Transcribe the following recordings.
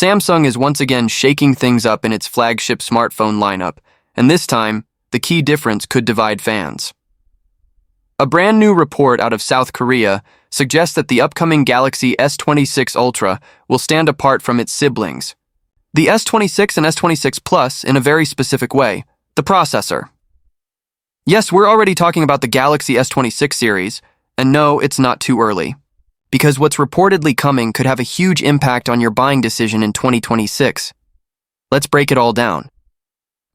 Samsung is once again shaking things up in its flagship smartphone lineup, and this time, the key difference could divide fans. A brand new report out of South Korea suggests that the upcoming Galaxy S26 Ultra will stand apart from its siblings, the S26 and S26 Plus, in a very specific way: the processor. Yes, we're already talking about the Galaxy S26 series, and no, it's not too early, because what's reportedly coming could have a huge impact on your buying decision in 2026. Let's break it all down.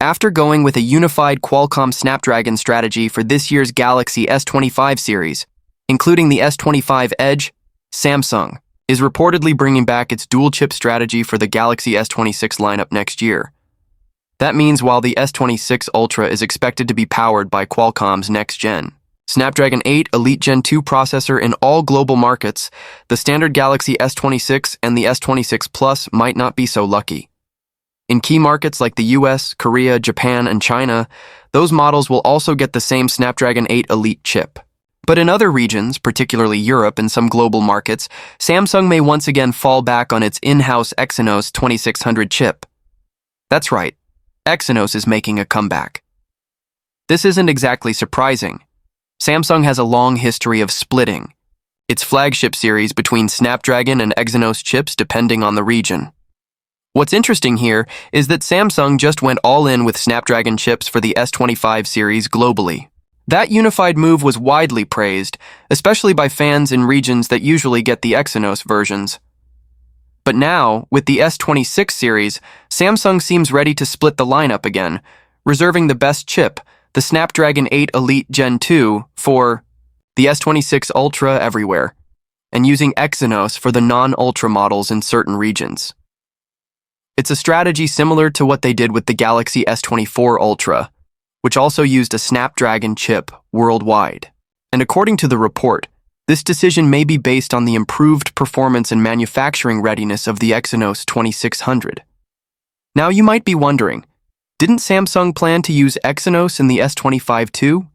After going with a unified Qualcomm Snapdragon strategy for this year's Galaxy S25 series, including the S25 Edge, Samsung is reportedly bringing back its dual-chip strategy for the Galaxy S26 lineup next year. That means while the S26 Ultra is expected to be powered by Qualcomm's next-gen Snapdragon 8 Elite Gen 2 processor in all global markets, the standard Galaxy S26 and the S26 Plus might not be so lucky. In key markets like the US, Korea, Japan, and China, those models will also get the same Snapdragon 8 Elite chip. But in other regions, particularly Europe and some global markets, Samsung may once again fall back on its in-house Exynos 2600 chip. That's right, Exynos is making a comeback. This isn't exactly surprising. Samsung has a long history of splitting its flagship series between Snapdragon and Exynos chips depending on the region. What's interesting here is that Samsung just went all in with Snapdragon chips for the S25 series globally. That unified move was widely praised, especially by fans in regions that usually get the Exynos versions. But now, with the S26 series, Samsung seems ready to split the lineup again, reserving the best chip, the Snapdragon 8 Elite Gen 2, for the S26 Ultra everywhere, and using Exynos for the non-Ultra models in certain regions. It's a strategy similar to what they did with the Galaxy S24 Ultra, which also used a Snapdragon chip worldwide. And according to the report, this decision may be based on the improved performance and manufacturing readiness of the Exynos 2600. Now you might be wondering, didn't Samsung plan to use Exynos in the S25 too?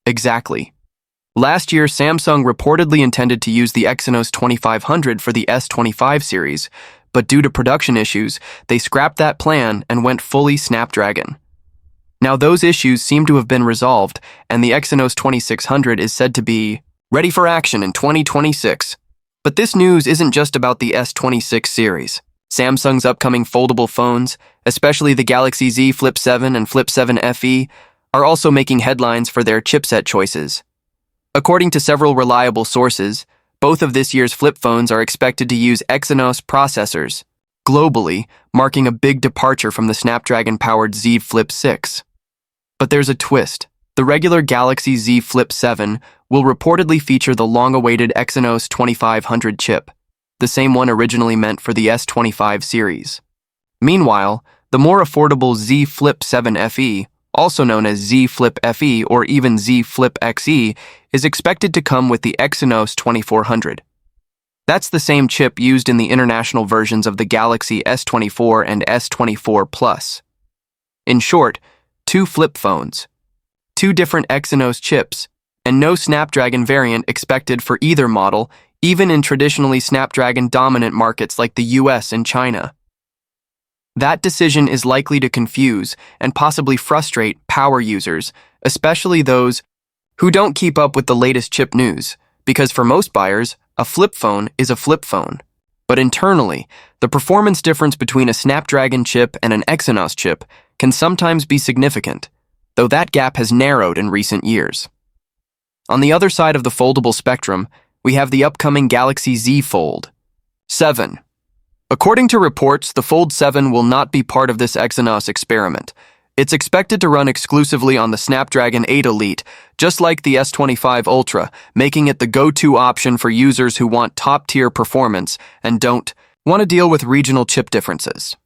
Exactly. Last year, Samsung reportedly intended to use the Exynos 2500 for the S25 series, but due to production issues, they scrapped that plan and went fully Snapdragon. Now those issues seem to have been resolved, and the Exynos 2600 is said to be ready for action in 2026. But this news isn't just about the S26 series. Samsung's upcoming foldable phones, especially the Galaxy Z Flip 7 and Flip 7 FE, are also making headlines for their chipset choices. According to several reliable sources, both of this year's flip phones are expected to use Exynos processors, globally, marking a big departure from the Snapdragon-powered Z Flip 6. But there's a twist. The regular Galaxy Z Flip 7 will reportedly feature the long-awaited Exynos 2500 chip, the same one originally meant for the S25 series. Meanwhile, the more affordable Z Flip 7 FE, also known as Z Flip FE or even Z Flip XE, is expected to come with the Exynos 2400. That's the same chip used in the international versions of the Galaxy S24 and S24 Plus. In short, two flip phones, two different Exynos chips, and no Snapdragon variant expected for either model, even in traditionally Snapdragon-dominant markets like the US and China. That decision is likely to confuse and possibly frustrate power users, especially those who don't keep up with the latest chip news, because for most buyers, a flip phone is a flip phone. But internally, the performance difference between a Snapdragon chip and an Exynos chip can sometimes be significant, though that gap has narrowed in recent years. On the other side of the foldable spectrum, we have the upcoming Galaxy Z Fold 7. According to reports, the Fold 7 will not be part of this Exynos experiment. It's expected to run exclusively on the Snapdragon 8 Elite, just like the S25 Ultra, making it the go-to option for users who want top-tier performance and don't want to deal with regional chip differences.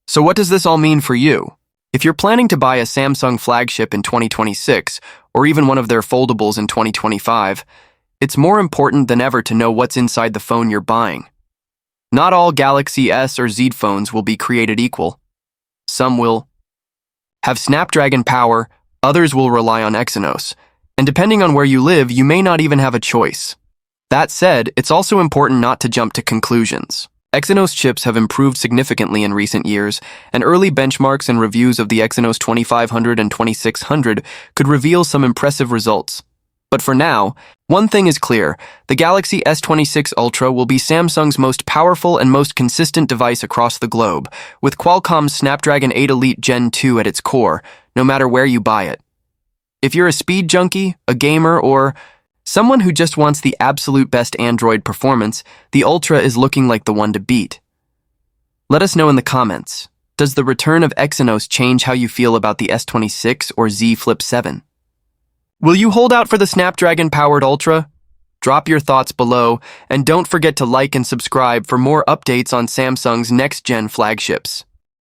So what does this all mean for you? If you're planning to buy a Samsung flagship in 2026, or even one of their foldables in 2025, it's more important than ever to know what's inside the phone you're buying. Not all Galaxy S or Z phones will be created equal. Some will have Snapdragon power, others will rely on Exynos, and depending on where you live, you may not even have a choice. That said, it's also important not to jump to conclusions. Exynos chips have improved significantly in recent years, and early benchmarks and reviews of the Exynos 2500 and 2600 could reveal some impressive results. But for now, one thing is clear: the Galaxy S26 Ultra will be Samsung's most powerful and most consistent device across the globe, with Qualcomm's Snapdragon 8 Elite Gen 2 at its core, no matter where you buy it. If you're a speed junkie, a gamer, or someone who just wants the absolute best Android performance, the Ultra is looking like the one to beat. Let us know in the comments. Does the return of Exynos change how you feel about the S26 or Z Flip 7? Will you hold out for the Snapdragon-powered Ultra? Drop your thoughts below, and don't forget to like and subscribe for more updates on Samsung's next-gen flagships.